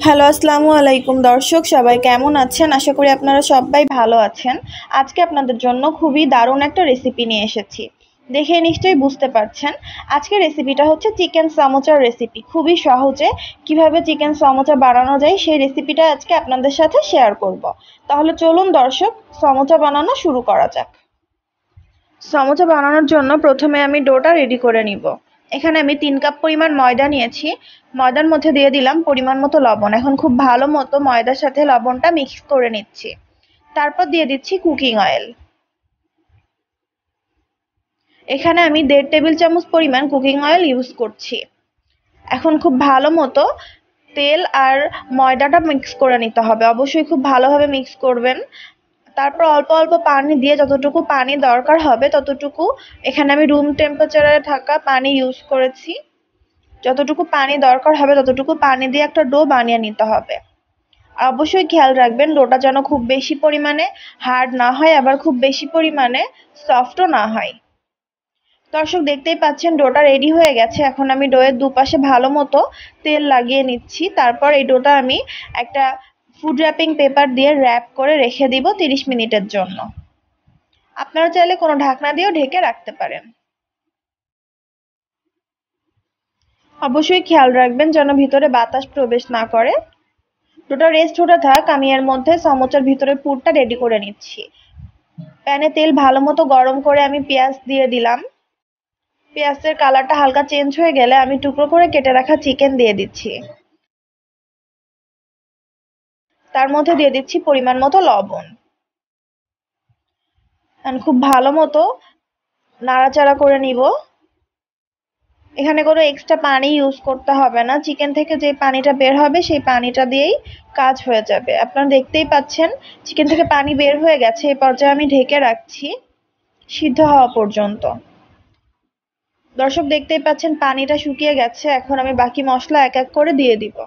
Hello, আসসালামু আলাইকুম দর্শক, সবাই কেমন আছেন? আশা করি আপনারা সবাই ভালো আছেন। আজকে আপনাদের জন্য খুবই দারুণ একটা রেসিপি নিয়ে এসেছি। দেখে নিশ্চয়ই বুঝতে পারছেন। আজকের রেসিপিটা হচ্ছে চিকেন সামোসার রেসিপি। খুবই সহজে কিভাবে চিকেন সামোসা বানানো যায় সেই রেসিপিটা আজকে আপনাদের সাথে শেয়ার করব। তাহলে চলুন দর্শক, সামোসা বানানো শুরু করা যাক। সমোসা বানানোর জন্য প্রথমে আমি ডোটা রেডি করে নিব। এখানে আমি 3 কাপ পরিমাণ ময়দা নিয়েছি। ময়দার মধ্যে দিয়ে দিলাম পরিমাণ মতো লবণ। এখন খুব ভালো মতো ময়দার সাথে লবণটা মিক্স করে নিচ্ছি। তারপর দিয়ে দিচ্ছি কুকিং অয়েল। এখানে আমি 1.5 টেবিল চামচ পরিমাণ কুকিং অয়েল ইউজ করছি। এখন খুব ভালো মতো তেল আর ময়দাটা মিক্স করে নিতে হবে। অবশ্যই খুব ভালোভাবে মিক্স করবেন। তারপর অল্প অল্প পানি দিয়ে যতটুকু পানি দরকার হবে ততটুকু, এখানে আমি রুম টেম্পারেচারে থাকা পানি ইউজ করেছি। যতটুকু পানি দরকার হবে ততটুকু পানি দিয়ে একটা ডো বানিয়ে নিতে হবে। আর অবশ্যই খেয়াল রাখবেন ডোটা যেন খুব বেশি পরিমাণে হার্ড না হয়, আবার খুব বেশি পরিমাণে সফটও না হয়। দর্শক দেখতেই পাচ্ছেন ডোটা রেডি হয়ে গেছে। এখন আমি ডোয়ের দুপাশে ভালো মতো তেল লাগিয়ে নিচ্ছি। তারপর এই ডোটা আমি একটা ফুড র্যাপিং পেপার দিয়ে র্যাপ করে রেখে দিব 30 মিনিটের জন্য। আপনারা চাইলে কোনো ঢাকনা দিয়েও ঢেকে রাখতে পারেন। অবশ্যই খেয়াল রাখবেন যেন ভিতরে বাতাস প্রবেশ না করে। ডোটা রেস্ট হতে থাক, আমি এর মধ্যে সমোসার ভিতরে পুরটা রেডি করে নিচ্ছি। প্যানে তেল ভালো মতো গরম করে আমি পেঁয়াজ দিয়ে দিলাম। পেঁয়াজের কালারটা হালকা চেঞ্জ হয়ে গেলে আমি টুকরো করে কেটে রাখা চিকেন দিয়ে দিচ্ছি। তার মধ্যে দিয়ে দিচ্ছি পরিমাণ মতো লবণ। খুব ভালো মতো নাড়াচাড়া করে নিব। এখানে কোনো এক্সট্রা পানি ইউজ করতে হবে না। চিকেন থেকে যে পানিটা বের হবে সেই পানিটা দিয়েই কাজ হয়ে যাবে। আপনারা দেখতেই পাচ্ছেন চিকেন থেকে পানি বের হয়ে গেছে। এই পর্যায়ে আমি ঢেকে রাখছি সিদ্ধ হওয়া পর্যন্ত। দর্শক দেখতেই পাচ্ছেন পানিটা শুকিয়ে গেছে। এখন আমি বাকি মশলা এক এক করে দিয়ে দিব।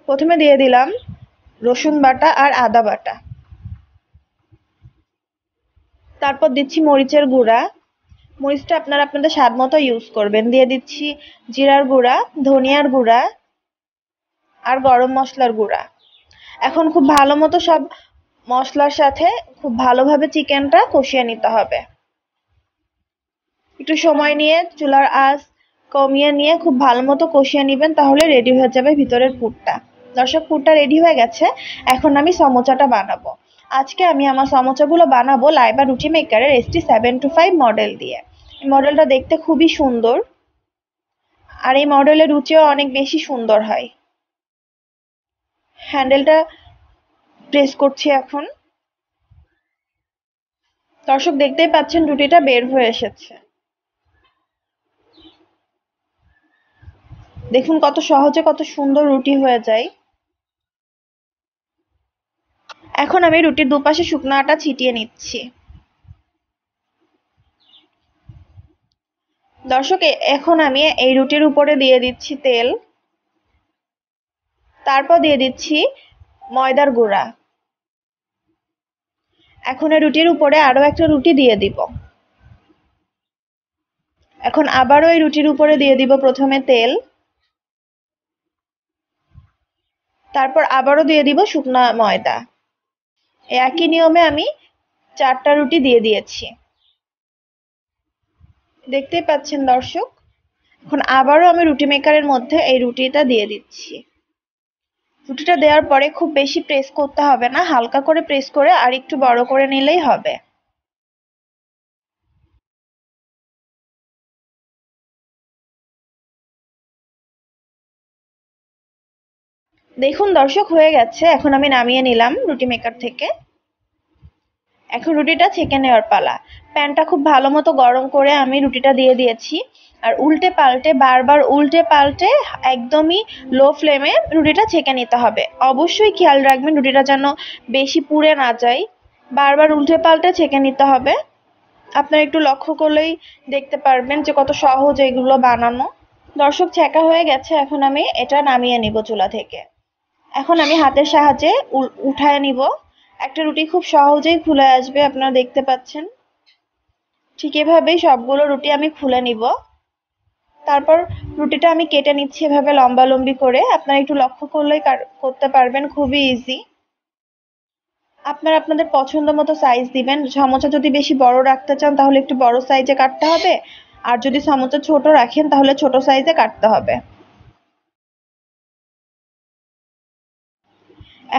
প্রথমে দিয়ে দিলাম রসুন বাটা আর আদা বাটা। তারপর দিচ্ছি মরিচের গুঁড়া। মরিচটা আপনারা আপনাদের স্বাদ মতো ইউজ করবেন। দিয়ে দিচ্ছি জিরার গুঁড়া, ধনিয়ার গুঁড়া আর গরম মশলার গুঁড়া। এখন খুব ভালো মতো সব মশলার সাথে খুব ভালোভাবে চিকেনটা কষিয়ে নিতে হবে। একটু সময় নিয়ে চুলার আঁচ কমিয়ে নিয়ে খুব ভালো মতো কষিয়ে নেবেন, তাহলে রেডি হয়ে যাবে ভিতরের পুরটা। দর্শক, পুরটা রেডি হয়ে গেছে। এখন আমি সমোসাটা বানাবো। আজকে আমি আমার সমোসাগুলো বানাবো লাইবা রুটি মেকারের ST725 মডেল দিয়ে। এই মডেলটা দেখতে খুবই সুন্দর, আর এই মডেলের রুচিও অনেক বেশি সুন্দর হয়। হ্যান্ডেলটা প্রেস করছি এখন। দর্শক দেখতেই পাচ্ছেন রুটিটা বের হয়ে এসেছে। দেখুন কত সহজে কত সুন্দর রুটি হয়ে যায়। এখন আমি রুটির দুপাশে শুকনো আটা ছিটিয়ে নিচ্ছি। দর্শক, এখন আমি এই রুটির উপরে দিয়ে দিচ্ছি তেল। তারপর দিয়ে দিচ্ছি ময়দার গুঁড়া। এখন এই রুটির উপরে আরো একটা রুটি দিয়ে দিব। এখন আবারও এই রুটির উপরে দিয়ে দিব প্রথমে তেল। তারপর আবারও দিয়ে দিব শুকনা ময়দা। একই নিয়মে আমি 4টা রুটি দিয়ে দিয়েছি। দেখতেই পাচ্ছেন দর্শক। এখন আবারও আমি রুটি মেকারের মধ্যে এই রুটিটা দিয়ে দিচ্ছি। রুটিটা দেওয়ার পরে খুব বেশি প্রেস করতে হবে না, হালকা করে প্রেস করে আর একটু বড় করে নিলেই হবে। দেখুন দর্শক, হয়ে গেছে। এখন আমি নামিয়ে নিলাম রুটি মেকার থেকে। এখন রুটিটা ছেঁকে নেওয়ার পালা। প্যানটা খুব ভালো মতো গরম করে আমি রুটিটা দিয়ে দিয়েছি। আর উল্টে পাল্টে, বারবার উল্টে পাল্টে একদমই লো ফ্লেমে রুটিটা ছেঁকে নিতে হবে। অবশ্যই খেয়াল রাখবেন রুটিটা যেন বেশি পুড়ে না যায়। বারবার উল্টে পাল্টে ছেঁকে নিতে হবে। আপনারা একটু লক্ষ্য করলেই দেখতে পারবেন যে কত সহজ এগুলো বানানো। দর্শক, ছেঁকা হয়ে গেছে। এখন আমি এটা নামিয়ে নিব চুলা থেকে। এখন আমি হাতের সাহায্যে উঠায় নিব। একটা রুটি খুব সহজেই খুলে আসবে, আপনারা দেখতে পাচ্ছেন। ঠিক এভাবেই সবগুলো রুটি আমি খুলে নিব। তারপর রুটিটা আমি কেটে নিচ্ছি এভাবে লম্বালম্বি করে। আপনারা একটু লক্ষ্য করলেই করতে পারবেন, খুবই ইজি। আপনারা আপনাদের পছন্দ মতো সাইজ দিবেন। সমোসা যদি বেশি বড় রাখতে চান তাহলে একটু বড় সাইজে কাটতে হবে, আর যদি সমোসা ছোট রাখেন তাহলে ছোট সাইজে কাটতে হবে।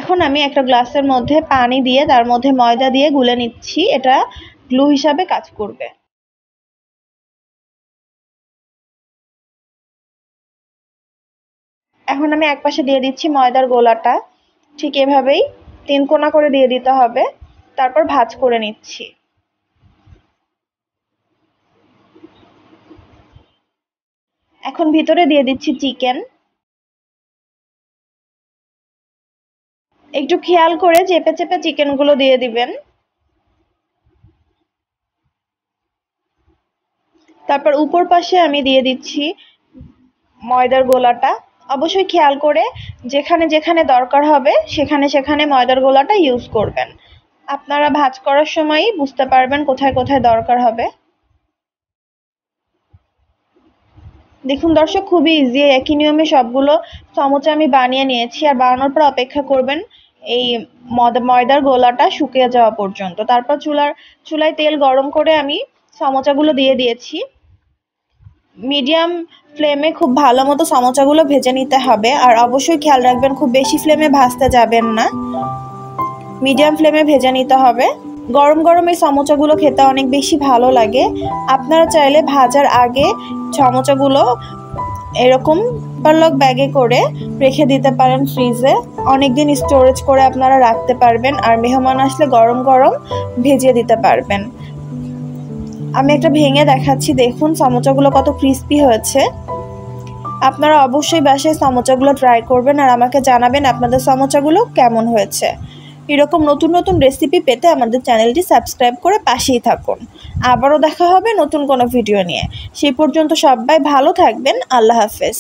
এখন আমি একটা গ্লাসের মধ্যে পানি দিয়ে তার মধ্যে ময়দা দিয়ে গুলে নিচ্ছি, এটা গ্লু হিসাবে কাজ করবে। এখন আমি একপাশে দিয়ে দিচ্ছি ময়দার গোলাটা, ঠিক এভাবেই 3 কোনা করে দিয়ে দিতে হবে। তারপর ভাঁজ করে নিচ্ছি। এখন ভিতরে দিয়ে দিচ্ছি চিকেন। একটু খেয়াল করে চেপে চেপে চিকেনগুলো দিয়ে দিবেন। তারপর উপর পাশে আমি দিয়ে দিচ্ছি ময়দার গোলাটা। অবশ্যই খেয়াল করে যেখানে যেখানে দরকার হবে সেখানে সেখানে ময়দার গোলাটা ইউজ করবেন। আপনারা ভাঁজ করার সময়ই বুঝতে পারবেন কোথায় কোথায় দরকার হবে। দেখুন দর্শক, খুবই ইজি। একই নিয়মে সবগুলো সমোসা আমি বানিয়ে নিয়েছি। আর বানানোর পর অপেক্ষা করবেন এই ময়দার গোলাটা শুকিয়ে যাওয়া পর্যন্ত। তারপর চুলায় তেল গরম করে আমি সমোসাগুলো দিয়ে দিয়েছি। মিডিয়াম ফ্লেমে খুব ভালো মতো সমোসাগুলো ভেজে নিতে হবে। আর অবশ্যই খেয়াল রাখবেন খুব বেশি ফ্লেমে ভাজতে যাবেন না, মিডিয়াম ফ্লেমে ভেজে নিতে হবে। গরম গরম এই সমোসাগুলো খেতে অনেক বেশি ভালো লাগে। আপনারা চাইলে ভাজার আগে সমোসাগুলো এরকম পারলক ব্যাগে করে রেখে দিতে পারেন ফ্রিজে। অনেকদিন স্টোরেজ করে আপনারা রাখতে পারবেন, আর মেহমান আসলে গরম গরম ভেজে দিতে পারবেন। আমি একটা ভেঙে দেখাচ্ছি, দেখুন সমোসাগুলো কত ক্রিস্পি হয়েছে। আপনারা অবশ্যই বাসায় সমোসাগুলো ট্রাই করবেন আর আমাকে জানাবেন আপনাদের সমোসাগুলো কেমন হয়েছে। এরকম নতুন নতুন রেসিপি পেতে আমাদের চ্যানেলটি সাবস্ক্রাইব করে পাশেই থাকুন। আবারও দেখা হবে নতুন কোনো ভিডিও নিয়ে। সেই পর্যন্ত সবাই ভালো থাকবেন। আল্লাহ হাফেজ।